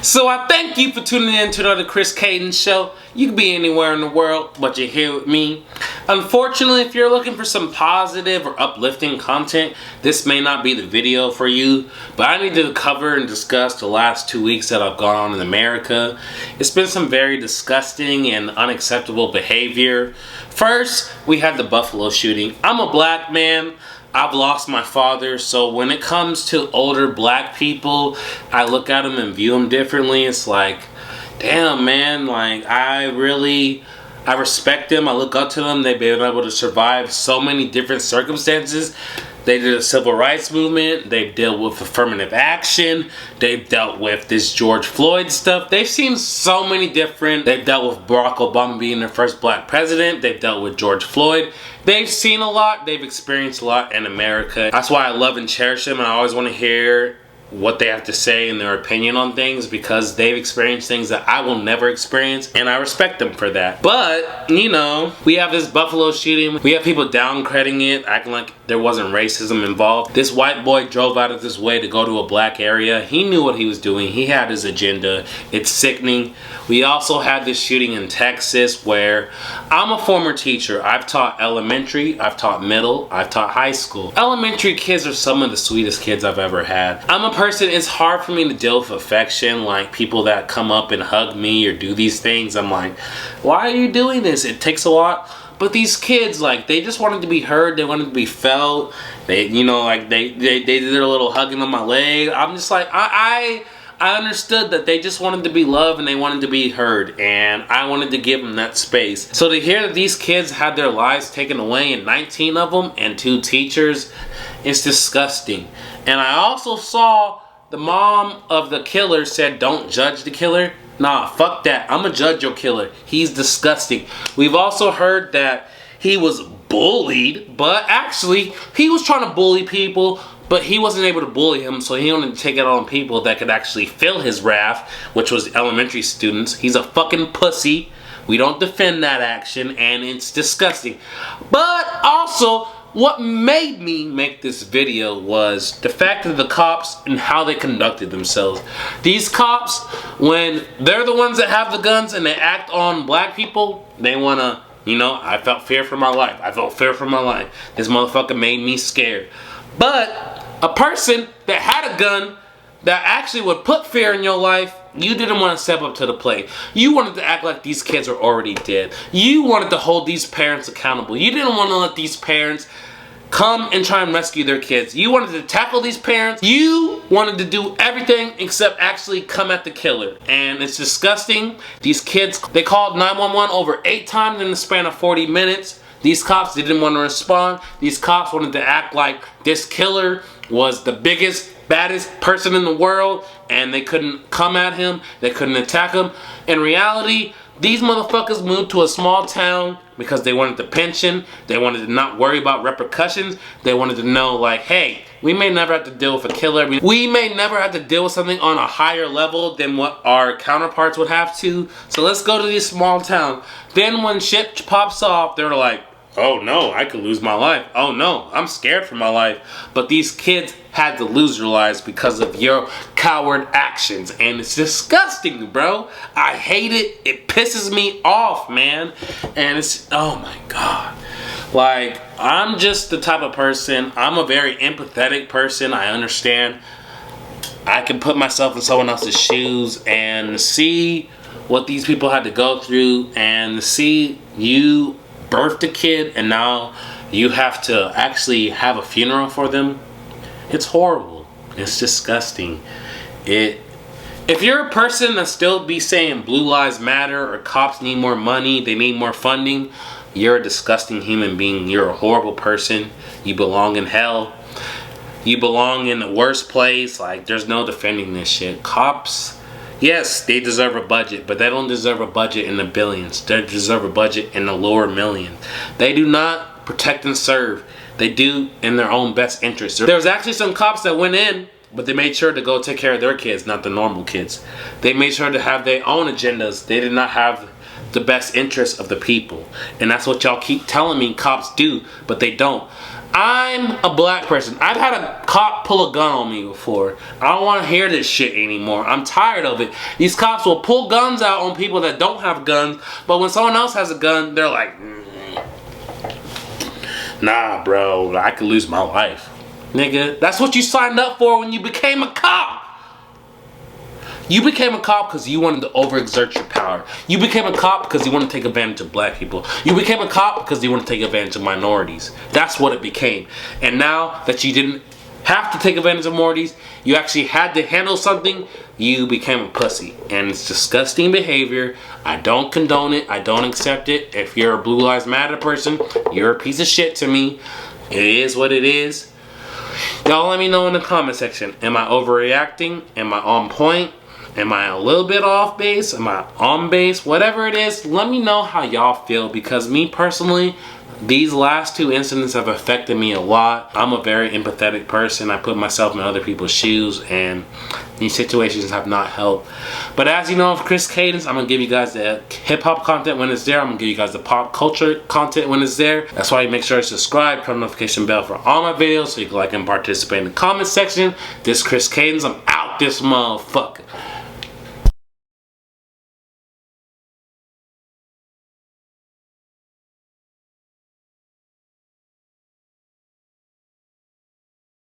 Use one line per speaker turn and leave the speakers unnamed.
So I thank you for tuning in to another Chris Caden show. You can be anywhere in the world, but you're here with me. Unfortunately, if you're looking for some positive or uplifting content, this may not be the video for you. But I need to cover and discuss the last 2 weeks that I've gone on in America. It's been some very disgusting and unacceptable behavior. First, we had the Buffalo shooting. I'm a black man. I've lost my father, so when it comes to older black people, I look at them and view them differently. It's like, damn, man, like, I respect them. I look up to them. They've been able to survive so many different circumstances. They did a civil rights movement. They've dealt with affirmative action. They've dealt with this George Floyd stuff. They've seen so many different. They've dealt with Barack Obama being their first black president. They've dealt with George Floyd. They've seen a lot. They've experienced a lot in America. That's why I love and cherish them, and I always want to hear what they have to say and their opinion on things, because they've experienced things that I will never experience, and I respect them for that. But, you know, we have this Buffalo shooting. We have people downgrading it, acting like there wasn't racism involved. This white boy drove out of his way to go to a black area. He knew what he was doing. He had his agenda. It's sickening. We also had this shooting in Texas where I'm a former teacher. I've taught elementary, I've taught middle, I've taught high school. Elementary kids are some of the sweetest kids I've ever had. I'm a person, it's hard for me to deal with affection, like people that come up and hug me or do these things. I'm like, why are you doing this? It takes a lot. But these kids, like, they just wanted to be heard. They wanted to be felt. They, you know, like, they did a little hugging on my leg. I'm just like, I understood that they just wanted to be loved and they wanted to be heard, and I wanted to give them that space. So to hear that these kids had their lives taken away, and 19 of them, and 2 teachers, it's disgusting. And I also saw the mom of the killer said, don't judge the killer. Nah, fuck that. I'm gonna judge your killer. He's disgusting. We've also heard that he was bullied, but actually he was trying to bully people, but he wasn't able to bully him, so he wanted to take it on people that could actually feel his wrath, which was elementary students. He's a fucking pussy. We don't defend that action, and it's disgusting. But also, what made me make this video was the fact of the cops and how they conducted themselves. These cops, when they're the ones that have the guns and they act on black people, they wanna, you know, I felt fear for my life. I felt fear for my life. This motherfucker made me scared. But a person that had a gun that actually would put fear in your life, you didn't want to step up to the plate. You wanted to act like these kids are already dead. You wanted to hold these parents accountable. You didn't want to let these parents come and try and rescue their kids. You wanted to tackle these parents. You wanted to do everything except actually come at the killer. And it's disgusting. These kids, they called 911 over 8 times in the span of 40 minutes. These cops didn't want to respond. These cops wanted to act like this killer was the biggest, baddest person in the world, and they couldn't come at him. They couldn't attack him. In reality, these motherfuckers moved to a small town because they wanted the pension. They wanted to not worry about repercussions. They wanted to know, like, hey, we may never have to deal with a killer. We may never have to deal with something on a higher level than what our counterparts would have to. So let's go to this small town. Then when shit pops off, they're like, oh no, I could lose my life. Oh no, I'm scared for my life. But these kids had to lose their lives because of your coward actions. And it's disgusting, bro. I hate it. It pisses me off, man. And it's, oh my God. Like, I'm just the type of person, I'm a very empathetic person. I understand. I can put myself in someone else's shoes and see what these people had to go through, and see you birthed a kid and now you have to actually have a funeral for them. It's horrible. It's disgusting. If you're a person that still be saying blue lives matter or cops need more money, they need more funding, you're a disgusting human being. You're a horrible person. You belong in hell. You belong in the worst place. Like, there's no defending this shit. Cops, yes, they deserve a budget, but they don't deserve a budget in the billions. They deserve a budget in the lower millions. They do not protect and serve. They do in their own best interest. There was actually some cops that went in, but they made sure to go take care of their kids, not the normal kids. They made sure to have their own agendas. They did not have the best interests of the people. And that's what y'all keep telling me cops do, but they don't. I'm a black person. I've had a cop pull a gun on me before. I don't want to hear this shit anymore. I'm tired of it. These cops will pull guns out on people that don't have guns, but when someone else has a gun, they're like, nah, bro, I could lose my life. Nigga, that's what you signed up for when you became a cop. You became a cop because you wanted to overexert your power. You became a cop because you want to take advantage of black people. You became a cop because you want to take advantage of minorities. That's what it became. And now that you didn't have to take advantage of minorities, you actually had to handle something, you became a pussy. And it's disgusting behavior. I don't condone it. I don't accept it. If you're a Blue Lives Matter person, you're a piece of shit to me. It is what it is. Y'all let me know in the comment section. Am I overreacting? Am I on point? Am I a little bit off base? Am I on base? Whatever it is, let me know how y'all feel, because me personally, these last two incidents have affected me a lot. I'm a very empathetic person. I put myself in other people's shoes, and these situations have not helped. But as you know, of Chris Cadence, I'm going to give you guys the hip-hop content when it's there. I'm going to give you guys the pop culture content when it's there. That's why you make sure to subscribe, turn the notification bell for all my videos so you can like and participate in the comment section. This is Chris Cadence. I'm out this motherfucker.